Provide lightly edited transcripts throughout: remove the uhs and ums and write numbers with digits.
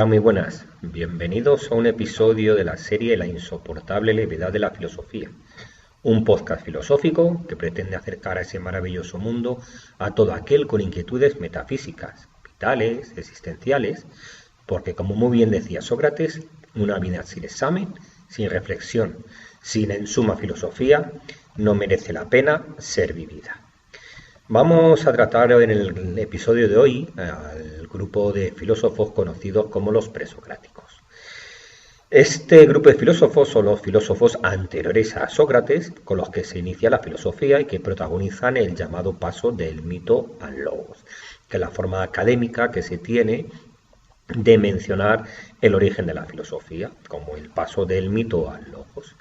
Hola, muy buenas. Bienvenidos a un episodio de la serie La insoportable levedad de la filosofía, un podcast filosófico que pretende acercar a ese maravilloso mundo a todo aquel con inquietudes metafísicas, vitales, existenciales, porque como muy bien decía Sócrates, una vida sin examen, sin reflexión, sin en suma filosofía, no merece la pena ser vivida. Vamos a tratar en el episodio de hoy al grupo de filósofos conocidos como los presocráticos. Este grupo de filósofos son los filósofos anteriores a Sócrates, con los que se inicia la filosofía y que protagonizan el llamado paso del mito al logos, que es la forma académica que se tiene de mencionar el origen de la filosofía, como el paso del mito al logos.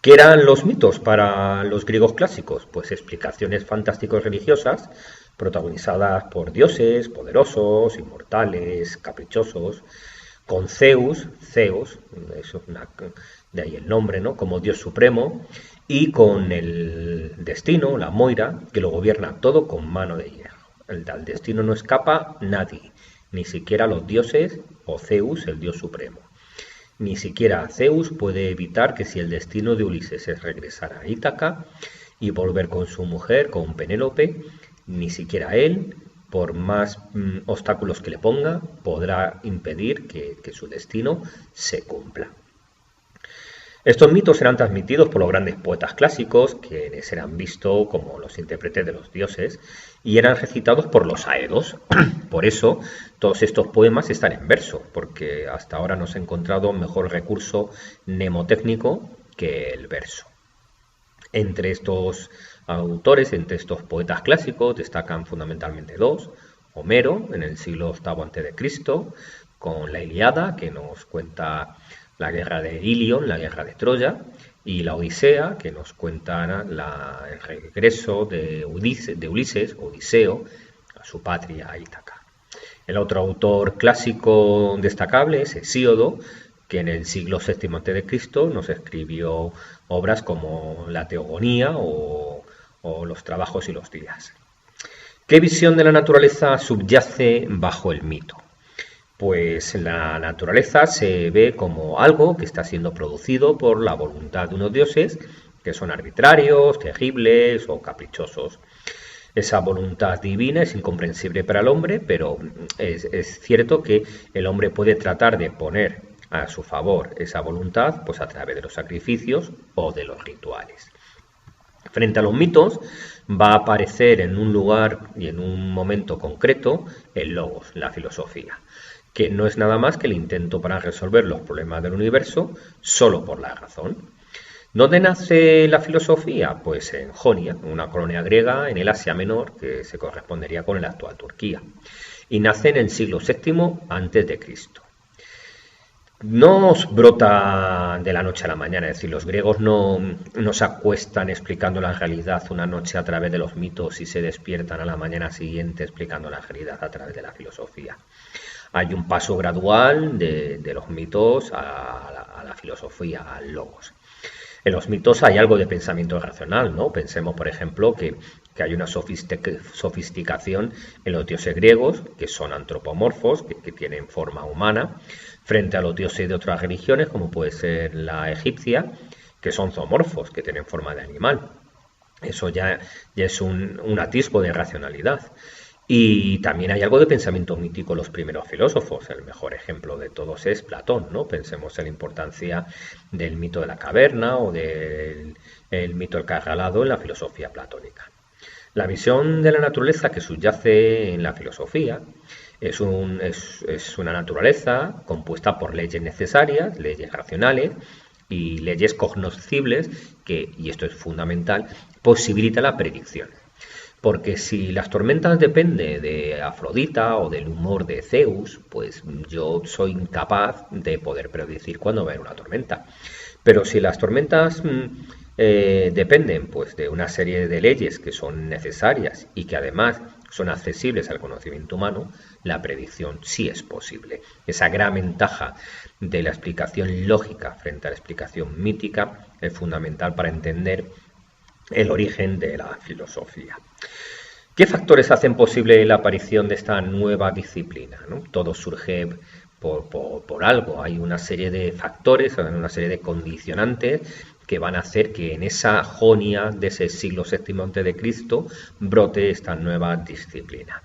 ¿Qué eran los mitos para los griegos clásicos? Pues explicaciones fantásticos religiosas protagonizadas por dioses poderosos, inmortales, caprichosos, con Zeus, eso es de ahí el nombre, ¿no? Como dios supremo, y con el destino, la Moira, que lo gobierna todo con mano de hierro. Al destino no escapa nadie, ni siquiera los dioses o Zeus, el dios supremo. Ni siquiera Zeus puede evitar que si el destino de Ulises es regresar a Ítaca y volver con su mujer, con Penélope, ni siquiera él, por más obstáculos que le ponga, podrá impedir que su destino se cumpla. Estos mitos eran transmitidos por los grandes poetas clásicos, quienes eran vistos como los intérpretes de los dioses, y eran recitados por los aedos. Por eso, todos estos poemas están en verso, porque hasta ahora no se ha encontrado mejor recurso mnemotécnico que el verso. Entre estos autores, entre estos poetas clásicos, destacan fundamentalmente dos: Homero, en el siglo VIII a.C., con la Ilíada, que nos cuenta la guerra de Ilion, la guerra de Troya, y la Odisea, que nos cuenta el regreso de Ulises, Odiseo, a su patria, a Ítaca. El otro autor clásico destacable es Hesíodo, que en el siglo VII a.C. nos escribió obras como la Teogonía o los Trabajos y los Días. ¿Qué visión de la naturaleza subyace bajo el mito? Pues la naturaleza se ve como algo que está siendo producido por la voluntad de unos dioses que son arbitrarios, terribles o caprichosos. Esa voluntad divina es incomprensible para el hombre, pero es cierto que el hombre puede tratar de poner a su favor esa voluntad pues a través de los sacrificios o de los rituales. Frente a los mitos va a aparecer en un lugar y en un momento concreto el logos, la filosofía, que no es nada más que el intento para resolver los problemas del universo solo por la razón. ¿Dónde nace la filosofía? Pues en Jonia, una colonia griega en el Asia Menor, que se correspondería con la actual Turquía, y nace en el siglo VII a.C. No os brota de la noche a la mañana, es decir, los griegos no se acuestan explicando la realidad una noche a través de los mitos y se despiertan a la mañana siguiente explicando la realidad a través de la filosofía. Hay un paso gradual de los mitos a la filosofía, al logos. En los mitos hay algo de pensamiento racional, ¿no? Pensemos, por ejemplo, que hay una sofisticación en los dioses griegos, que son antropomorfos, que tienen forma humana, frente a los dioses de otras religiones, como puede ser la egipcia, que son zoomorfos, que tienen forma de animal. Eso ya es un atisbo de racionalidad. Y también hay algo de pensamiento mítico en los primeros filósofos. El mejor ejemplo de todos es Platón, ¿no? Pensemos en la importancia del mito de la caverna o del mito del cargalado en la filosofía platónica. La visión de la naturaleza que subyace en la filosofía es una naturaleza compuesta por leyes necesarias, leyes racionales y leyes cognoscibles que, y esto es fundamental, posibilita la predicción. Porque si las tormentas dependen de Afrodita o del humor de Zeus, pues yo soy incapaz de poder predecir cuándo va a haber una tormenta. Pero si las tormentas dependen pues de una serie de leyes que son necesarias y que además son accesibles al conocimiento humano, la predicción sí es posible. Esa gran ventaja de la explicación lógica frente a la explicación mítica es fundamental para entender el origen de la filosofía. ¿Qué factores hacen posible la aparición de esta nueva disciplina, ¿no? Todo surge por algo. Hay una serie de factores, una serie de condicionantes que van a hacer que en esa Jonia de ese siglo VII antes de Cristo brote esta nueva disciplina.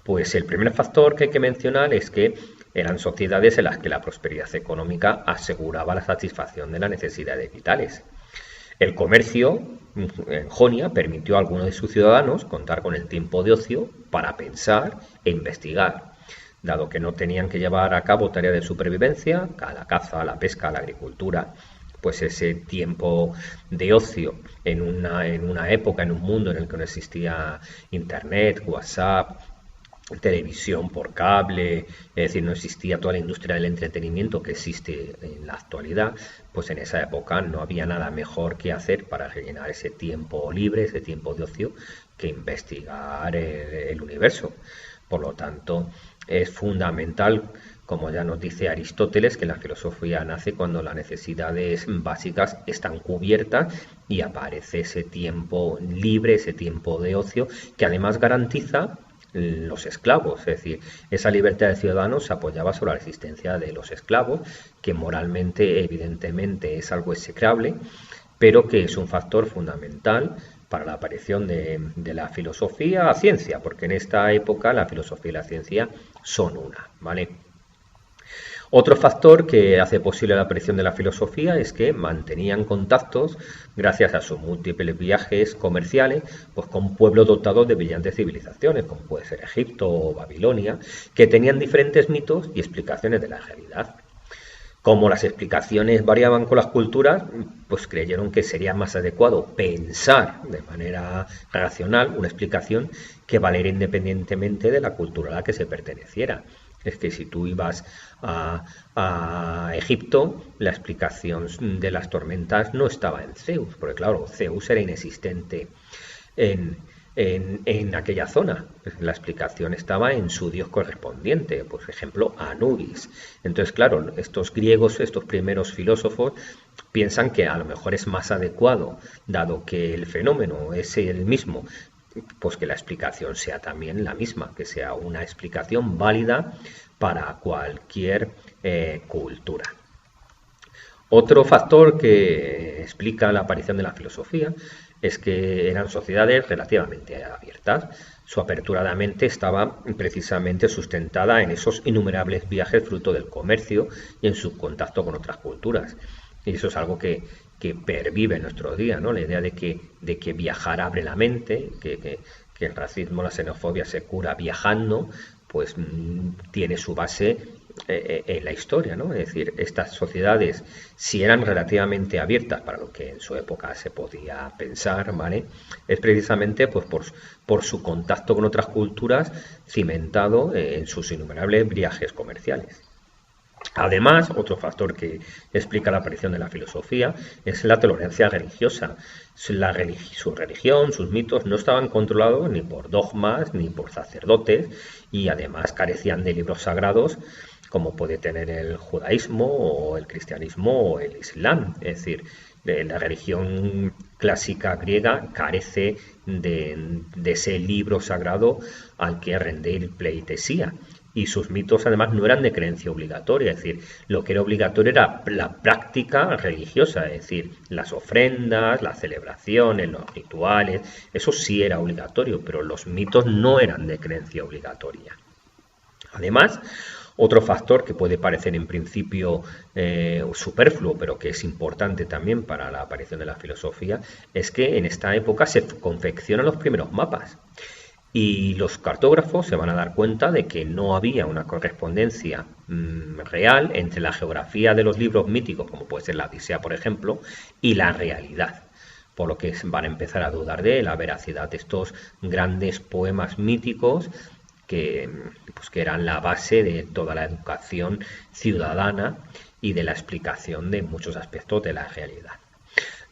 Pues el primer factor que hay que mencionar es que eran sociedades en las que la prosperidad económica aseguraba la satisfacción de las necesidades vitales. El comercio en Jonia permitió a algunos de sus ciudadanos contar con el tiempo de ocio para pensar e investigar, dado que no tenían que llevar a cabo tareas de supervivencia, a la caza, a la pesca, a la agricultura. Pues ese tiempo de ocio en una época, en un mundo en el que no existía internet, WhatsApp, televisión por cable, es decir, no existía toda la industria del entretenimiento que existe en la actualidad, pues en esa época no había nada mejor que hacer para rellenar ese tiempo libre, ese tiempo de ocio, que investigar el universo. Por lo tanto, es fundamental, como ya nos dice Aristóteles, que la filosofía nace cuando las necesidades básicas están cubiertas y aparece ese tiempo libre, ese tiempo de ocio, que además garantiza los esclavos, es decir, esa libertad de ciudadanos se apoyaba sobre la existencia de los esclavos, que moralmente, evidentemente, es algo execrable, pero que es un factor fundamental para la aparición de la filosofía a ciencia, porque en esta época la filosofía y la ciencia son una, ¿vale? Otro factor que hace posible la aparición de la filosofía es que mantenían contactos, gracias a sus múltiples viajes comerciales, pues con pueblos dotados de brillantes civilizaciones, como puede ser Egipto o Babilonia, que tenían diferentes mitos y explicaciones de la realidad. Como las explicaciones variaban con las culturas, pues creyeron que sería más adecuado pensar de manera racional una explicación que valiera independientemente de la cultura a la que se perteneciera. Es que si tú ibas a Egipto, la explicación de las tormentas no estaba en Zeus, porque claro, Zeus era inexistente en aquella zona. La explicación estaba en su dios correspondiente, por ejemplo, Anubis. Entonces, claro, estos griegos, estos primeros filósofos, piensan que a lo mejor es más adecuado, dado que el fenómeno es el mismo, pues que la explicación sea también la misma, que sea una explicación válida para cualquier cultura. Otro factor que explica la aparición de la filosofía es que eran sociedades relativamente abiertas. Su apertura de mente estaba precisamente sustentada en esos innumerables viajes fruto del comercio y en su contacto con otras culturas. Y eso es algo que pervive en nuestros días, ¿no? La idea de que viajar abre la mente, que el racismo, la xenofobia se cura viajando, pues tiene su base en la historia, ¿no? Es decir, estas sociedades, si eran relativamente abiertas para lo que en su época se podía pensar, ¿vale? Es precisamente pues por su contacto con otras culturas cimentado en sus innumerables viajes comerciales. Además, otro factor que explica la aparición de la filosofía es la tolerancia religiosa. Su religión, sus mitos no estaban controlados ni por dogmas ni por sacerdotes y además carecían de libros sagrados como puede tener el judaísmo o el cristianismo o el islam. Es decir, la religión clásica griega carece de ese libro sagrado al que rendir pleitesía. Y sus mitos además no eran de creencia obligatoria, es decir, lo que era obligatorio era la práctica religiosa, es decir, las ofrendas, las celebraciones, los rituales, eso sí era obligatorio, pero los mitos no eran de creencia obligatoria. Además, otro factor que puede parecer en principio superfluo, pero que es importante también para la aparición de la filosofía, es que en esta época se confeccionan los primeros mapas. Y los cartógrafos se van a dar cuenta de que no había una correspondencia real entre la geografía de los libros míticos, como puede ser la Odisea, por ejemplo, y la realidad. Por lo que van a empezar a dudar de la veracidad de estos grandes poemas míticos que eran la base de toda la educación ciudadana y de la explicación de muchos aspectos de la realidad.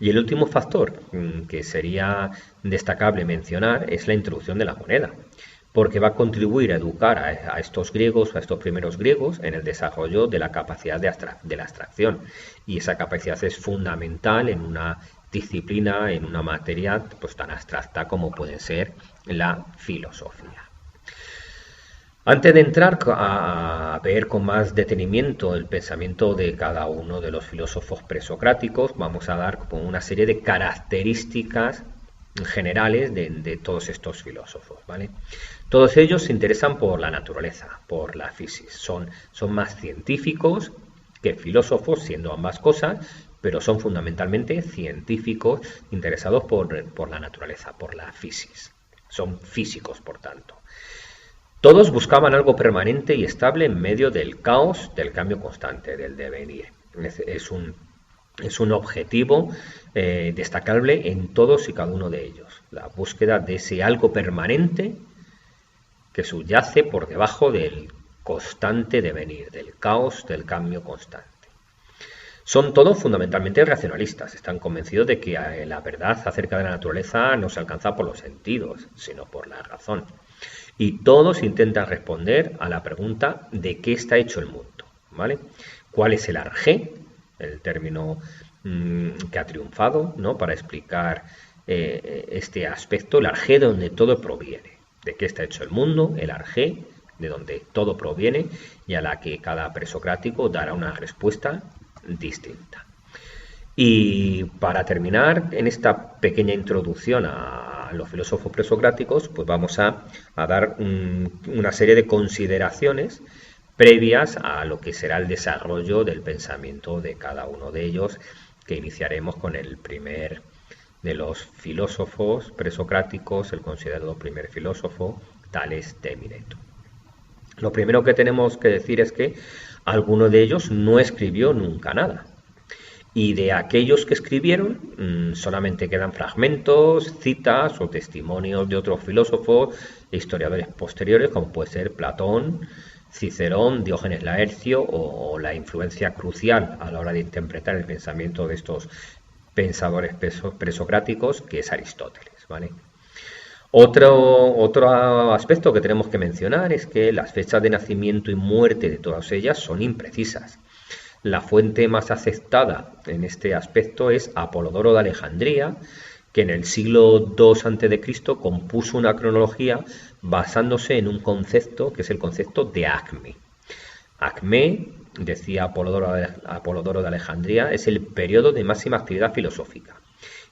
Y el último factor que sería destacable mencionar es la introducción de la moneda, porque va a contribuir a educar a estos griegos, a estos primeros griegos, en el desarrollo de la capacidad de la abstracción. Y esa capacidad es fundamental en una disciplina, en una materia pues tan abstracta como puede ser la filosofía. Antes de entrar a ver con más detenimiento el pensamiento de cada uno de los filósofos presocráticos, vamos a dar como una serie de características generales de todos estos filósofos, ¿vale? Todos ellos se interesan por la naturaleza, por la física. Son más científicos que filósofos, siendo ambas cosas, pero son fundamentalmente científicos interesados por la naturaleza, por la física. Son físicos, por tanto. Todos buscaban algo permanente y estable en medio del caos, del cambio constante, del devenir. Es un objetivo destacable en todos y cada uno de ellos. La búsqueda de ese algo permanente que subyace por debajo del constante devenir, del caos, del cambio constante. Son todos fundamentalmente racionalistas. Están convencidos de que la verdad acerca de la naturaleza no se alcanza por los sentidos, sino por la razón. Y todos intentan responder a la pregunta de qué está hecho el mundo, ¿vale? ¿Cuál es el arjé? El término que ha triunfado, ¿no?, para explicar este aspecto, el arjé de donde todo proviene. ¿De qué está hecho el mundo? El arjé, de donde todo proviene, y a la que cada presocrático dará una respuesta distinta. Y para terminar en esta pequeña introducción a los filósofos presocráticos, pues vamos a dar una serie de consideraciones previas a lo que será el desarrollo del pensamiento de cada uno de ellos, que iniciaremos con el primer de los filósofos presocráticos, el considerado primer filósofo, Tales de Mileto. Lo primero que tenemos que decir es que alguno de ellos no escribió nunca nada. Y de aquellos que escribieron solamente quedan fragmentos, citas o testimonios de otros filósofos e historiadores posteriores, como puede ser Platón, Cicerón, Diógenes Laercio o la influencia crucial a la hora de interpretar el pensamiento de estos pensadores presocráticos, que es Aristóteles, ¿vale? Otro aspecto que tenemos que mencionar es que las fechas de nacimiento y muerte de todas ellas son imprecisas. La fuente más aceptada en este aspecto es Apolodoro de Alejandría, que en el siglo II a.C. compuso una cronología basándose en un concepto que es el concepto de acme. Acme, decía Apolodoro de Alejandría, es el periodo de máxima actividad filosófica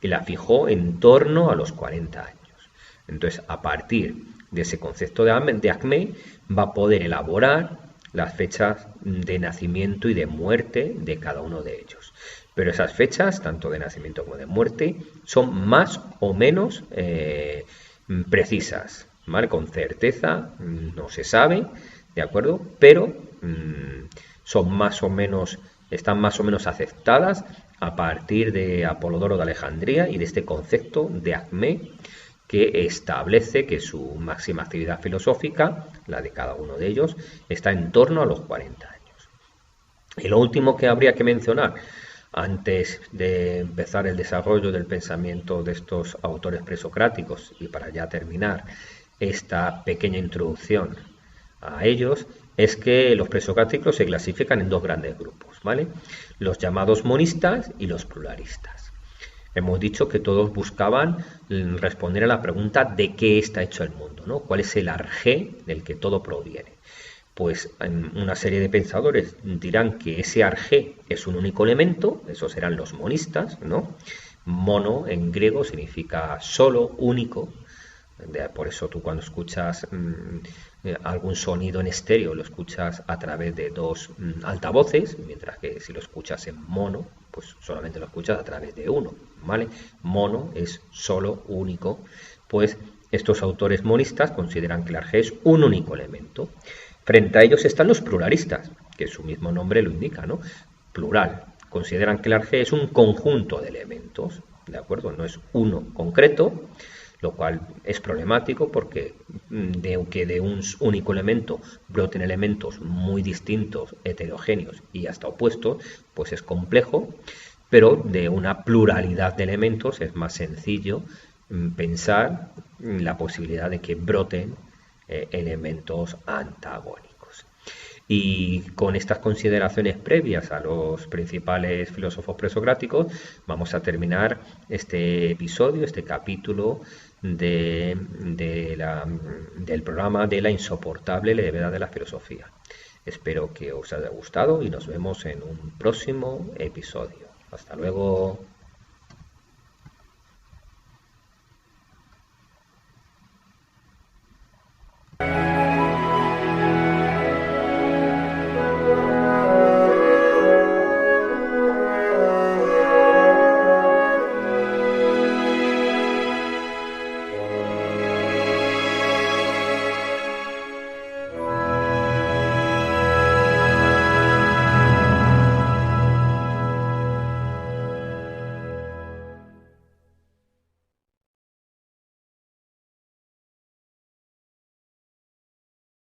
y la fijó en torno a los 40 años. Entonces, a partir de ese concepto de acme, va a poder elaborar las fechas de nacimiento y de muerte de cada uno de ellos. Pero esas fechas, tanto de nacimiento como de muerte, son más o menos precisas, ¿vale? Con certeza no se sabe, ¿de acuerdo? Pero son más o menos, están más o menos aceptadas a partir de Apolodoro de Alejandría y de este concepto de acme, que establece que su máxima actividad filosófica, la de cada uno de ellos, está en torno a los 40 años. Y lo último que habría que mencionar antes de empezar el desarrollo del pensamiento de estos autores presocráticos, y para ya terminar esta pequeña introducción a ellos, es que los presocráticos se clasifican en dos grandes grupos, ¿vale? Los llamados monistas y los pluralistas. Hemos dicho que todos buscaban responder a la pregunta de qué está hecho el mundo, ¿no? ¿Cuál es el arjé del que todo proviene? Pues una serie de pensadores dirán que ese arjé es un único elemento, esos serán los monistas, ¿no? Mono en griego significa solo, único. Por eso tú cuando escuchas algún sonido en estéreo lo escuchas a través de dos altavoces, mientras que si lo escuchas en mono, pues solamente lo escuchas a través de uno, ¿vale? Mono es solo, único. Pues estos autores monistas consideran que el arjé es un único elemento. Frente a ellos están los pluralistas, que su mismo nombre lo indica, ¿no? Plural. Consideran que el arjé es un conjunto de elementos, ¿de acuerdo? No es uno concreto, lo cual es problemático porque de un único elemento broten elementos muy distintos, heterogéneos y hasta opuestos, pues es complejo, pero de una pluralidad de elementos es más sencillo pensar la posibilidad de que broten elementos antagónicos. Y con estas consideraciones previas a los principales filósofos presocráticos, vamos a terminar este episodio, este capítulo del programa de la insoportable levedad de la filosofía. Espero que os haya gustado y nos vemos en un próximo episodio. Hasta luego.